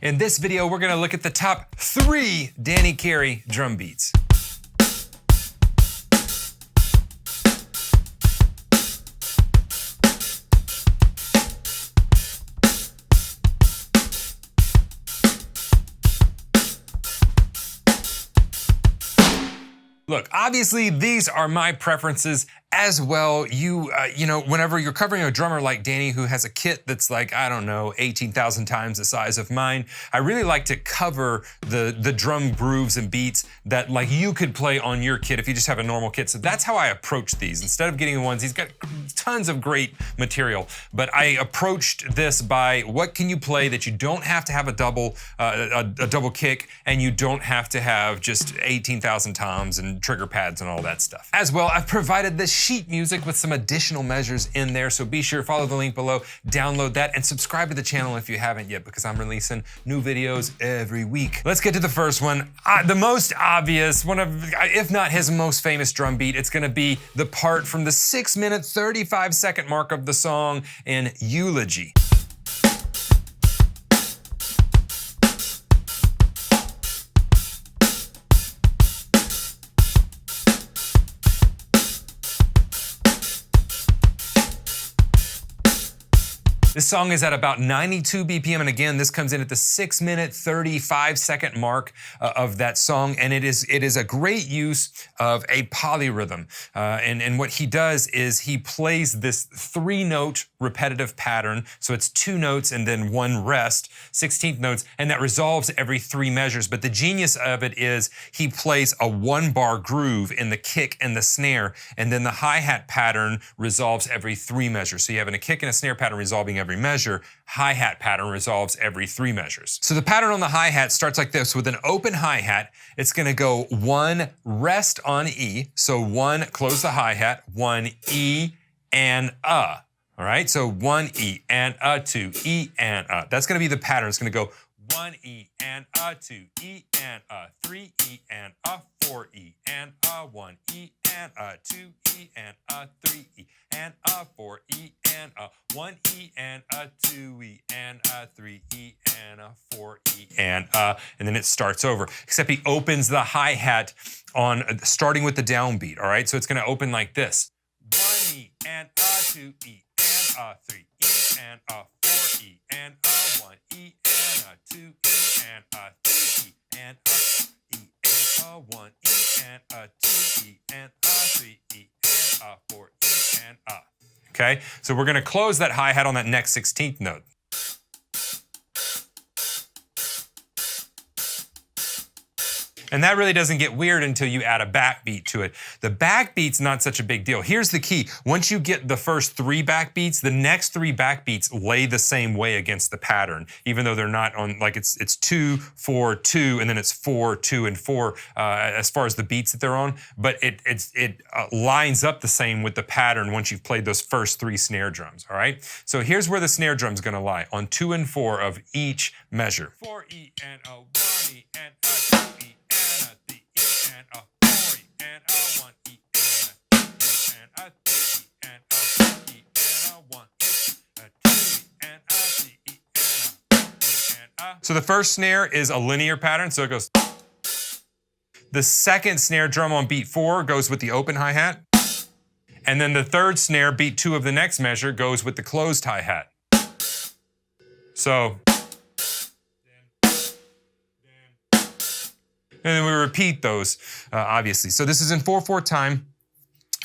In this video, we're gonna look at the top 3 Danny Carey drum beats. Look, obviously these are my preferences as well. You know, whenever you're covering a drummer like Danny who has a kit that's like, I don't know, 18,000 times the size of mine, I really like to cover the drum grooves and beats that like you could play on your kit if you just have a normal kit. So that's how I approach these. Instead of getting the ones, he's got tons of great material, but I approached this by what can you play that you don't have to have a double kick and you don't have to have just 18,000 toms and trigger pads and all that stuff. As well, I've provided this sheet music with some additional measures in there, so be sure to follow the link below, download that, and subscribe to the channel if you haven't yet, because I'm releasing new videos every week. Let's get to the first one. The most obvious, one of, if not his most famous drum beat, it's gonna be the part from the 6-minute, 35-second mark of the song in Eulogy. This song is at about 92 BPM, and again, this comes in at the 6-minute, 35-second mark of that song, and it is a great use of a polyrhythm. And what he does is he plays this 3-note repetitive pattern, so it's 2 notes and then 1 rest, 16th notes, and that resolves every 3 measures. But the genius of it is he plays a 1-bar groove in the kick and the snare, and then the hi-hat pattern resolves every 3 measures. So you have a kick and a snare pattern resolving every measure, hi-hat pattern resolves every 3 measures. So the pattern on the hi-hat starts like this with an open hi-hat. It's gonna go 1 rest on E, so 1, close the hi-hat, 1 E and all right? So 1 E and 2 E and That's gonna be the pattern. It's gonna go 1 E and 2 E and 3 E and 4 E and 1 E and 2 E and 3 E and 4 E and 1 E and 2 E and 3 E and 4 E and then it starts over. Except he opens the hi-hat on starting with the downbeat. All right, so it's going to open like this: 1 E and 2 E and 3 E and 4 E and 1 E and 2 E and 3 E and 1 E and 2 E and 3 E and 4 E and Okay, so we're gonna close that hi-hat on that next 16th note. And that really doesn't get weird until you add a backbeat to it. The backbeat's not such a big deal. Here's the key. Once you get the first 3 backbeats, the next 3 backbeats lay the same way against the pattern, even though they're not on, like it's 2, 4, 2, and then it's 4, 2, and 4 as far as the beats that they're on. But it lines up the same with the pattern once you've played those first 3 snare drums, all right? So here's where the snare drum's gonna lie, on 2 and 4 of each measure. 4 E and 1 E and 2 E. So the first snare is a linear pattern, so it goes. The second snare drum on beat 4 goes with the open hi-hat. And then the third snare, beat 2 of the next measure, goes with the closed hi-hat. So. And then we repeat those, obviously. So this is in 4/4 time.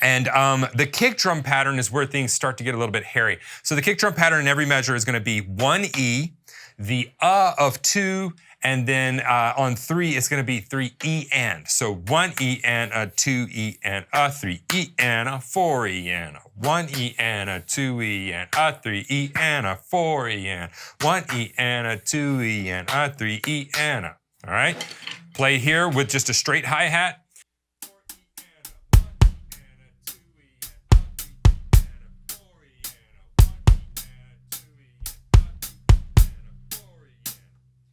And the kick drum pattern is where things start to get a little bit hairy. So the kick drum pattern in every measure is gonna be 1 E, the of 2, and then on 3, it's gonna be 3 E and. So 1 E and 2 E and 3 E and 4 E and 1 E and 2 E and 3 E and 4 E and 1 E and 2 E and 3 E and. All right? Play here with just a straight hi-hat.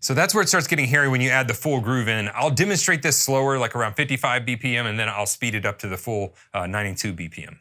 So that's where it starts getting hairy when you add the full groove in. I'll demonstrate this slower, like around 55 BPM, and then I'll speed it up to the full 92 BPM.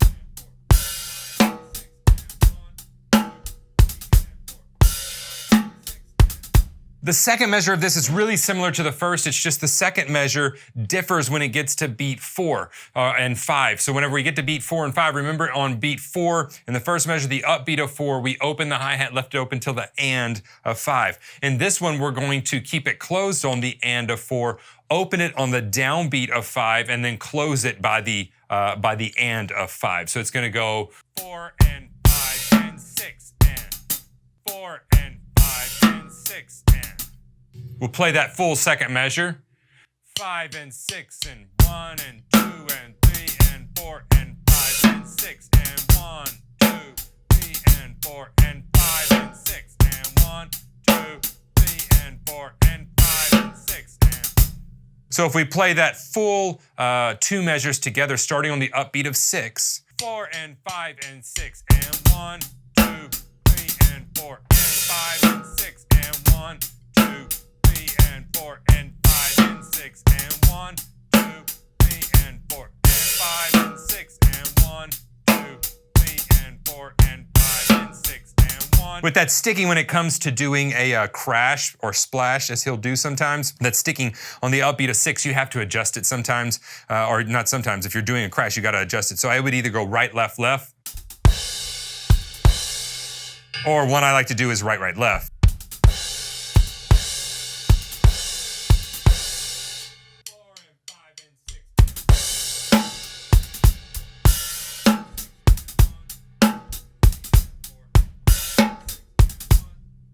The second measure of this is really similar to the first. It's just the second measure differs when it gets to beat 4 and 5. So whenever we get to beat 4 and 5, remember on beat 4 in the first measure, the upbeat of 4, we open the hi-hat, left it open till the and of 5. In this one, we're going to keep it closed on the and of 4, open it on the downbeat of 5, and then close it by the and of 5. So it's going to go 4 and 5 and 6 and 4 and 5 and 6 and. We'll play that full second measure. 5 and 6 and 1 and 2 and 3 and 4 and 5 and 6 and 1, 2, 3 and 4 and 5 and 6 and 1, 2, 3 and 4 and 5 and 6 and. So if we play that full 2 measures together, starting on the upbeat of 6, 4 and 5 and 6 and 1, 2, 3 and 4 and 5 and 6 and 1, 2, 3 and 4 and 5 and 6 and 1, 2, 3 and 4 and 5 and 6 and 1, 2, 3 and 4 and 5 and 6 and 1. With that sticking when it comes to doing a crash or splash, as he'll do sometimes, that sticking on the upbeat of 6, you have to adjust it sometimes, or not sometimes. If you're doing a crash, you got to adjust it. So I would either go right, left, left, or one I like to do is right, right, left.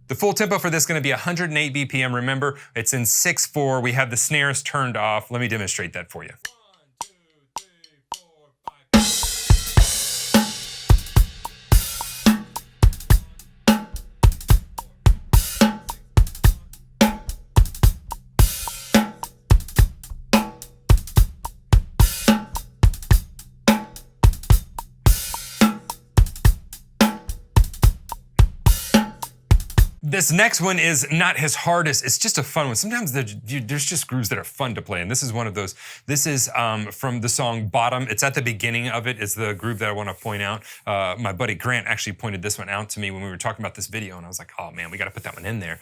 The full tempo for this is going to be 108 BPM. Remember, it's in 6/4. We have the snares turned off. Let me demonstrate that for you. 1, 2, 3, 4, 5. This next one is not his hardest. It's just a fun one. Sometimes there's just grooves that are fun to play, and this is one of those. This is from the song Bottom. It's at the beginning of it. It's the groove that I want to point out. My buddy Grant actually pointed this one out to me when we were talking about this video, and I was like, oh man, we got to put that one in there.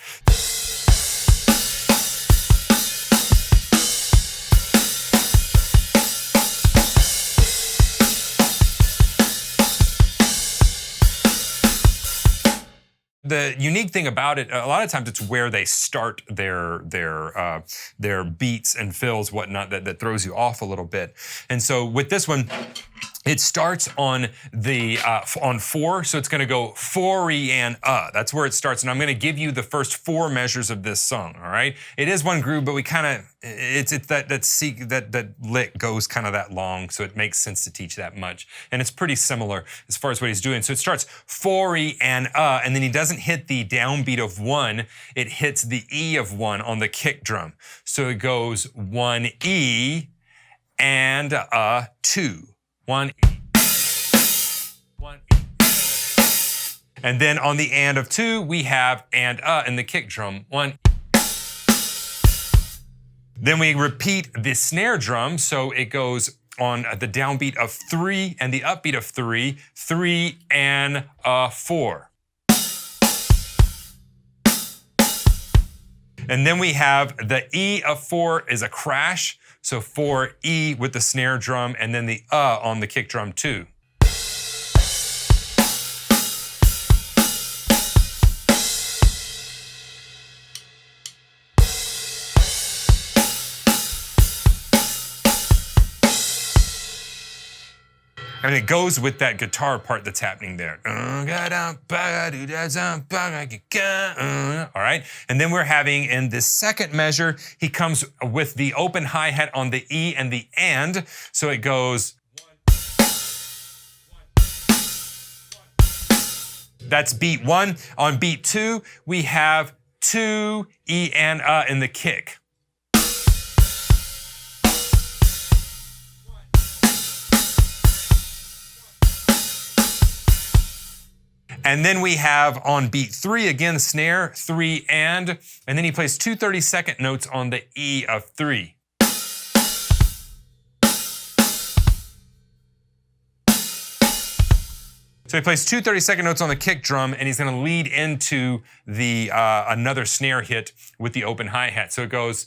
The unique thing about it, a lot of times it's where they start their beats and fills, whatnot, that throws you off a little bit. And so with this one, it starts on the on 4, so it's going to go 4E and That's where it starts, and I'm going to give you the first 4 measures of this song. All right, it is one groove, but we kind of it's that lick goes kind of that long, so it makes sense to teach that much, and it's pretty similar as far as what he's doing. So it starts 4E and then he doesn't hit the downbeat of 1; it hits the E of 1 on the kick drum. So it goes 1E and 2. 1E, 1E. And then on the and of 2, we have and in the kick drum. 1. Then we repeat the snare drum, so it goes on the downbeat of 3 and the upbeat of 3, 3 and 4. And then we have the E of 4 is a crash, so 4E with the snare drum, and then the on the kick drum too. And it goes with that guitar part that's happening there. All right, and then we're having in this second measure, he comes with the open hi-hat on the E and the and, so it goes. That's beat 1. On beat 2, we have 2 E and in the kick. And then we have on beat 3, again, snare, 3 and then he plays 2 32nd notes on the E of 3. So he plays 2 32nd notes on the kick drum, and he's gonna lead into the another snare hit with the open hi-hat. So it goes.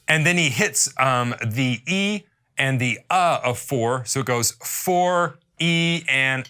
And then he hits the E and the of 4, so it goes 4, E, and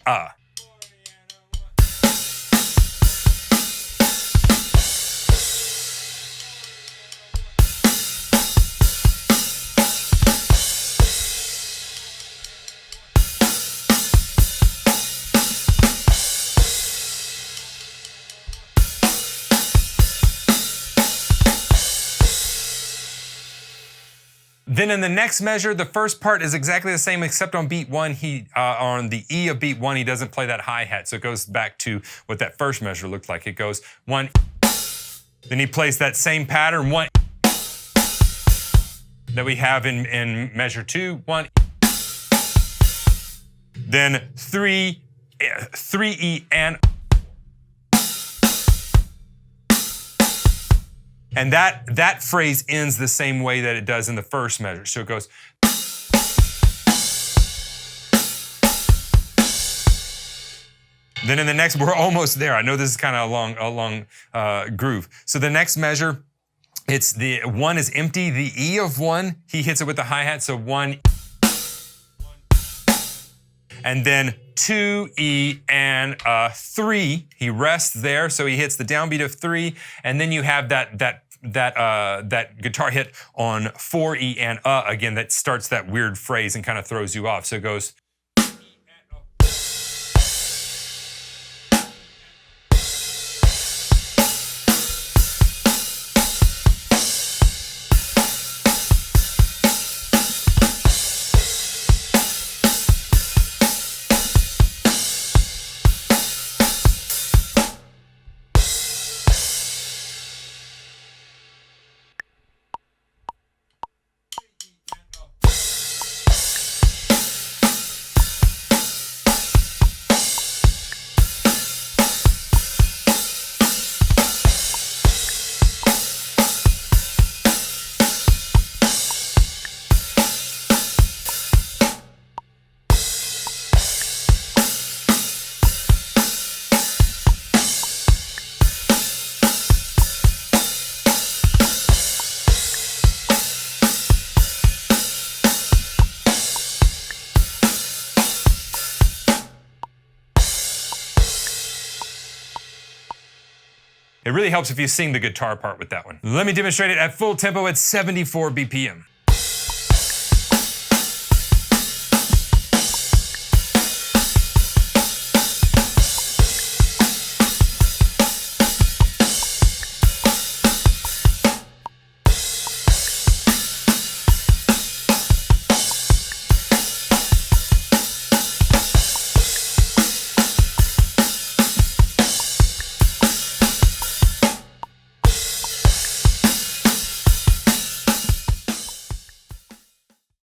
Then in the next measure, the first part is exactly the same, except on beat 1, on the E of beat 1, he doesn't play that hi-hat. So it goes back to what that first measure looked like. It goes 1, then he plays that same pattern, 1, that we have in measure 2, 1, then 3, 3E and. And that phrase ends the same way that it does in the first measure. So it goes. Then in the next, we're almost there. I know this is kind of a long groove. So the next measure, it's the 1 is empty. The E of 1, he hits it with the hi-hat. So 1, and then 2, E, and 3. He rests there, so he hits the downbeat of 3, and then you have that guitar hit on 4, E, and again, that starts that weird phrase and kind of throws you off. So it goes. It really helps if you sing the guitar part with that one. Let me demonstrate it at full tempo at 74 BPM.